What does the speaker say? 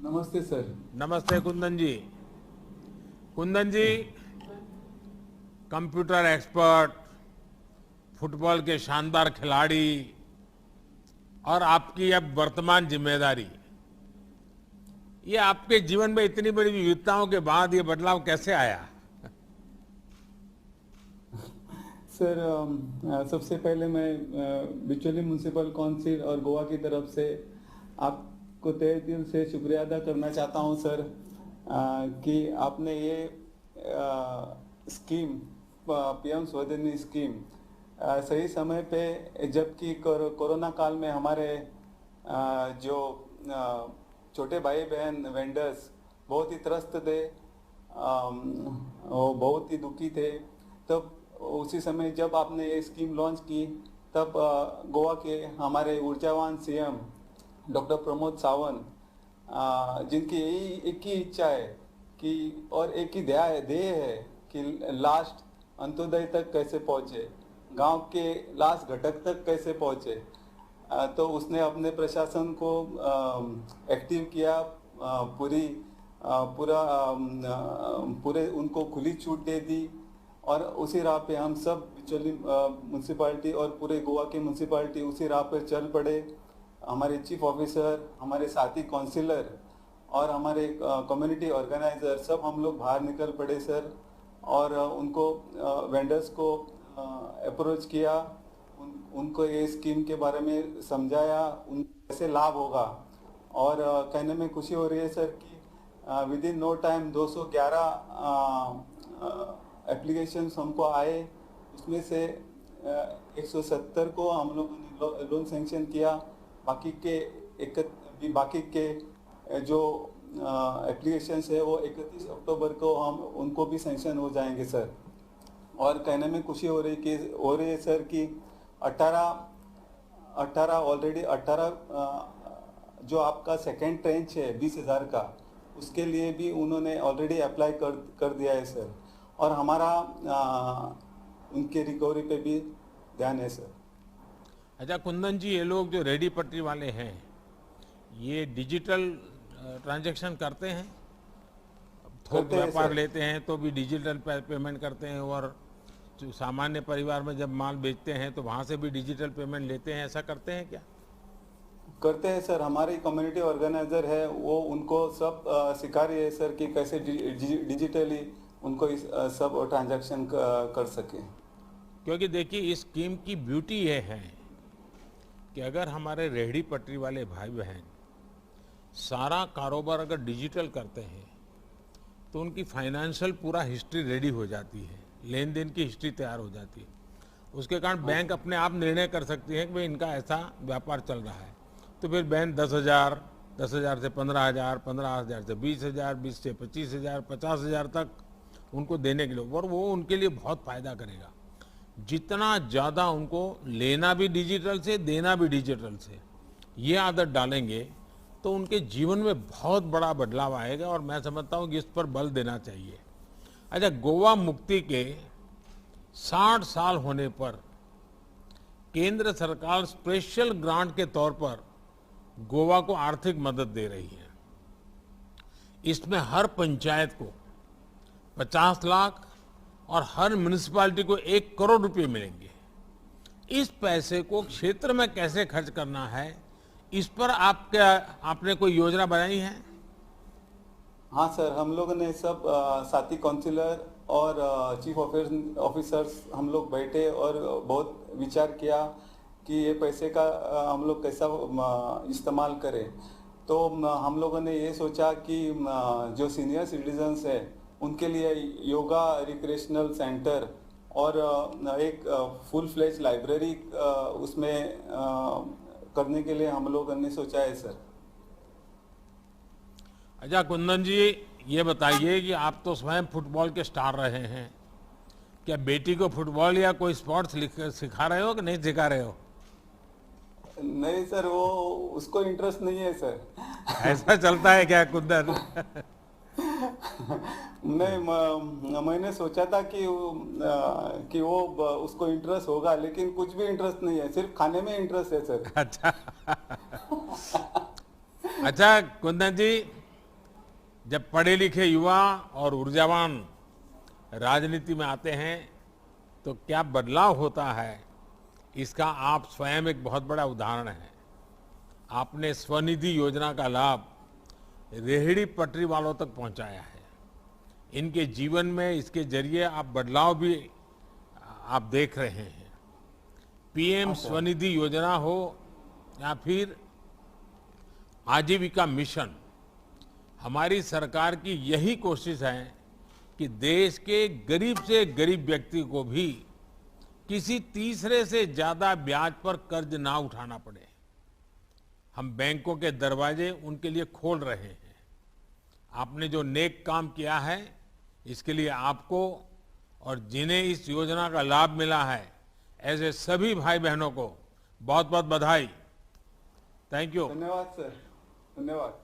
नमस्ते सर। नमस्ते कुंदन जी। कुंदन जी, computer expert, football के शानदार खिलाड़ी और आपकी अब वर्तमान जिम्मेदारी, ये आपके जीवन में इतनी बड़ी विविधताओं के बाद ये बदलाव कैसे आया? सर सबसे पहले मैं बिचौली म्यूनिसिपल काउंसिल और गोवा की तरफ से आपको तहे दिल से शुक्रिया अदा करना चाहता हूं सर, कि आपने ये स्कीम, पीएम स्वनिधि स्कीम सही समय पे, जबकि कोरोना काल में हमारे जो छोटे भाई बहन वेंडर्स बहुत ही त्रस्त थे, वो बहुत ही दुखी थे। तब उसी समय जब आपने ये स्कीम लॉन्च की, तब गोवा के हमारे ऊर्जावान सीएम डॉक्टर प्रमोद सावंत, जिनकी यही एक ही इच्छा है कि, और एक ही ध्येय है कि लास्ट अंत्योदय तक कैसे पहुंचे, गांव के लास्ट घटक तक कैसे पहुंचे, तो उसने अपने प्रशासन को एक्टिव किया, पूरे उनको खुली छूट दे दी। और उसी राह पे हम सब बिचौली म्यूनसिपालिटी और पूरे गोवा की म्यूनसिपालिटी उसी राह पर चल पड़े। हमारे चीफ ऑफिसर, हमारे साथी काउंसिलर और हमारे कम्युनिटी ऑर्गेनाइजर, सब हम लोग बाहर निकल पड़े सर, और उनको वेंडर्स को अप्रोच किया, उनको ये स्कीम के बारे में समझाया, उन कैसे लाभ होगा। और कहने में खुशी हो रही है सर कि within no time 211 applications हमको आए। उसमें से 170 को हम लोगों ने लोन सैंक्शन किया। बाकी के जो एप्लीकेशंस है वो 31 अक्टूबर को हम उनको भी सैंक्शन हो जाएंगे सर। और कहने में खुशी हो रही है सर कि 18 ऑलरेडी 18 जो आपका सेकेंड ट्रेंच है 20,000 का, उसके लिए भी उन्होंने ऑलरेडी अप्लाई कर दिया है सर। और हमारा उनके रिकवरी पे भी ध्यान है सर। अच्छा कुंदन जी, ये लोग जो रेडी पटरी वाले हैं, ये डिजिटल ट्रांजैक्शन करते हैं? थोक व्यापार लेते हैं तो भी डिजिटल पेमेंट करते हैं, और जो सामान्य परिवार में जब माल बेचते हैं तो वहाँ से भी डिजिटल पेमेंट लेते हैं, ऐसा करते हैं क्या? करते हैं सर। हमारी कम्युनिटी ऑर्गेनाइजर है, वो उनको सब सिखा रही है सर कि कैसे डिजिटली उनको इस सब ट्रांजैक्शन कर सके। क्योंकि देखिए, इस स्कीम की ब्यूटी ये है कि अगर हमारे रेहड़ी पटरी वाले भाई बहन सारा कारोबार अगर डिजिटल करते हैं तो उनकी फाइनेंशियल पूरा हिस्ट्री रेडी हो जाती है, लेन देन की हिस्ट्री तैयार हो जाती है। उसके कारण बैंक अपने आप निर्णय कर सकती है कि भाई इनका ऐसा व्यापार चल रहा है, तो फिर बैंक 10,000, 10,000 से 15,000, 15,000 से 20,000, 20 से 25,000, 50,000 तक उनको देने के लिए, और वो उनके लिए बहुत फायदा करेगा। जितना ज़्यादा उनको लेना भी डिजिटल से, देना भी डिजिटल से, ये आदत डालेंगे तो उनके जीवन में बहुत बड़ा बदलाव आएगा, और मैं समझता हूँ कि इस पर बल देना चाहिए। अच्छा, गोवा मुक्ति के 60 साल होने पर केंद्र सरकार स्पेशल ग्रांट के तौर पर गोवा को आर्थिक मदद दे रही है। इसमें हर पंचायत को 50 लाख और हर म्युनिसिपैलिटी को 1 करोड़ रुपए मिलेंगे। इस पैसे को क्षेत्र में कैसे खर्च करना है, इस पर आपने कोई योजना बनाई है? हाँ सर, हम लोगों ने सब साथी काउंसिलर और चीफ ऑफिसर्स हम लोग बैठे और बहुत विचार किया कि ये पैसे का हम लोग कैसा इस्तेमाल करें। तो हम लोगों ने ये सोचा कि जो सीनियर सिटीजन्स है उनके लिए योगा रिक्रिएशनल सेंटर और एक फुल फ्लेज लाइब्रेरी उसमें करने के लिए हम लोगों ने सोचा है सर। अच्छा कुंदन जी, ये बताइए कि आप तो स्वयं फुटबॉल के स्टार रहे हैं, क्या बेटी को फुटबॉल या कोई स्पोर्ट्स सिखा रहे हो कि नहीं सिखा रहे हो? नहीं सर, वो उसको इंटरेस्ट नहीं है सर। ऐसा चलता है क्या कुंदन? नहीं, मैंने सोचा था कि वो उसको इंटरेस्ट होगा, लेकिन कुछ भी इंटरेस्ट नहीं है, सिर्फ खाने में इंटरेस्ट है सर। अच्छा। अच्छा कुंदन जी, जब पढ़े लिखे युवा और ऊर्जावान राजनीति में आते हैं तो क्या बदलाव होता है, इसका आप स्वयं एक बहुत बड़ा उदाहरण है। आपने स्वनिधि योजना का लाभ रेहड़ी पटरी वालों तक पहुंचाया है। इनके जीवन में इसके जरिए आप बदलाव भी आप देख रहे हैं। पीएम स्वनिधि योजना हो या फिर आजीविका मिशन, हमारी सरकार की यही कोशिश है कि देश के गरीब से गरीब व्यक्ति को भी किसी तीसरे से ज्यादा ब्याज पर कर्ज ना उठाना पड़े। हम बैंकों के दरवाजे उनके लिए खोल रहे हैं। आपने जो नेक काम किया है, इसके लिए आपको और जिन्हें इस योजना का लाभ मिला है, ऐसे सभी भाई बहनों को बहुत बहुत बधाई। Thank you. धन्यवाद सर, धन्यवाद।